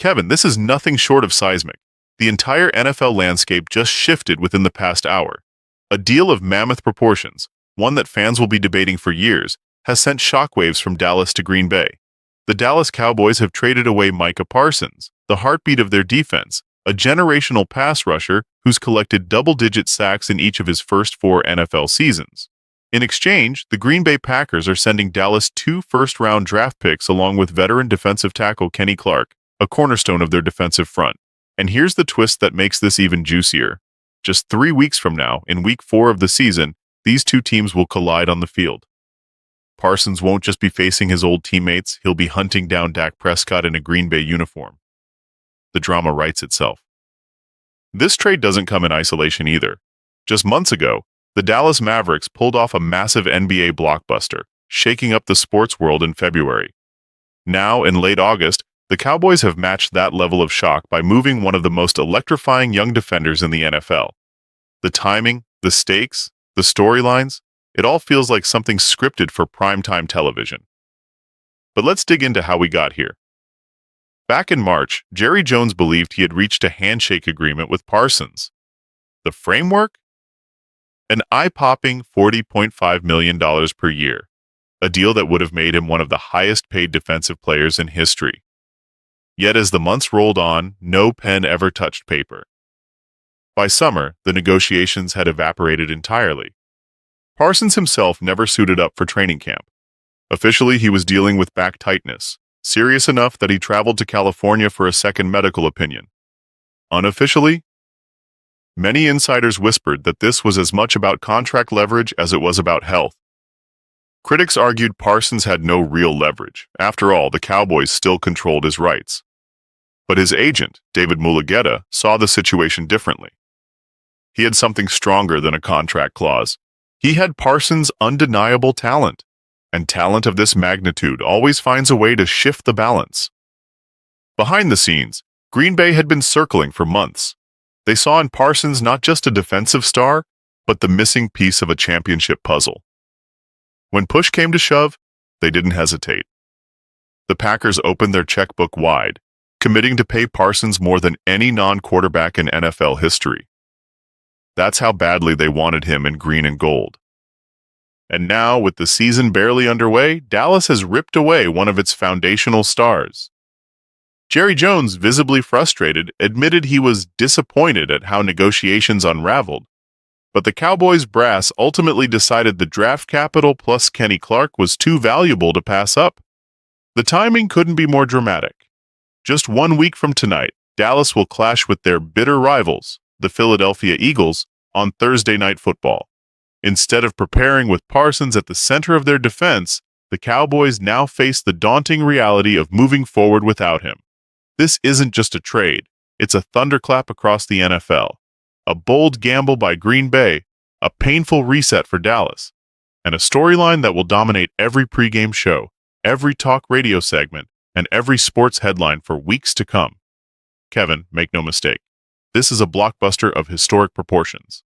Kevin, this is nothing short of seismic. The entire NFL landscape just shifted within the past hour. A deal of mammoth proportions, one that fans will be debating for years, has sent shockwaves from Dallas to Green Bay. The Dallas Cowboys have traded away Micah Parsons, the heartbeat of their defense, a generational pass rusher who's collected double-digit sacks in each of his first 4 NFL seasons. In exchange, the Green Bay Packers are sending Dallas 2 first-round draft picks along with veteran defensive tackle Kenny Clark, a cornerstone of their defensive front. And here's the twist that makes this even juicier. Just 3 weeks from now, in Week 4 of the season, these two teams will collide on the field. Parsons won't just be facing his old teammates, he'll be hunting down Dak Prescott in a Green Bay uniform. The drama writes itself. This trade doesn't come in isolation either. Just months ago, the Dallas Mavericks pulled off a massive NBA blockbuster, shaking up the sports world in February. Now, in late August, the Cowboys have matched that level of shock by moving one of the most electrifying young defenders in the NFL. The timing, the stakes, the storylines, it all feels like something scripted for primetime television. But let's dig into how we got here. Back in March, Jerry Jones believed he had reached a handshake agreement with Parsons. The framework? An eye-popping $40.5 million per year, a deal that would have made him one of the highest-paid defensive players in history. Yet as the months rolled on, no pen ever touched paper. By summer, the negotiations had evaporated entirely. Parsons himself never suited up for training camp. Officially, he was dealing with back tightness, serious enough that he traveled to California for a second medical opinion. Unofficially, many insiders whispered that this was as much about contract leverage as it was about health. Critics argued Parsons had no real leverage. After all, the Cowboys still controlled his rights. But his agent, David Mulugheta, saw the situation differently. He had something stronger than a contract clause. He had Parsons' undeniable talent, and talent of this magnitude always finds a way to shift the balance. Behind the scenes, Green Bay had been circling for months. They saw in Parsons not just a defensive star, but the missing piece of a championship puzzle. When push came to shove, they didn't hesitate. The Packers opened their checkbook wide, committing to pay Parsons more than any non-quarterback in NFL history. That's how badly they wanted him in green and gold. And now, with the season barely underway, Dallas has ripped away one of its foundational stars. Jerry Jones, visibly frustrated, admitted he was disappointed at how negotiations unraveled. But the Cowboys brass ultimately decided the draft capital plus Kenny Clark was too valuable to pass up. The timing couldn't be more dramatic. Just 1 week from tonight, Dallas will clash with their bitter rivals, the Philadelphia Eagles, on Thursday Night Football. Instead of preparing with Parsons at the center of their defense, the Cowboys now face the daunting reality of moving forward without him. This isn't just a trade, it's a thunderclap across the NFL. A bold gamble by Green Bay, a painful reset for Dallas, and a storyline that will dominate every pregame show, every talk radio segment, and every sports headline for weeks to come. Kevin, make no mistake, this is a blockbuster of historic proportions.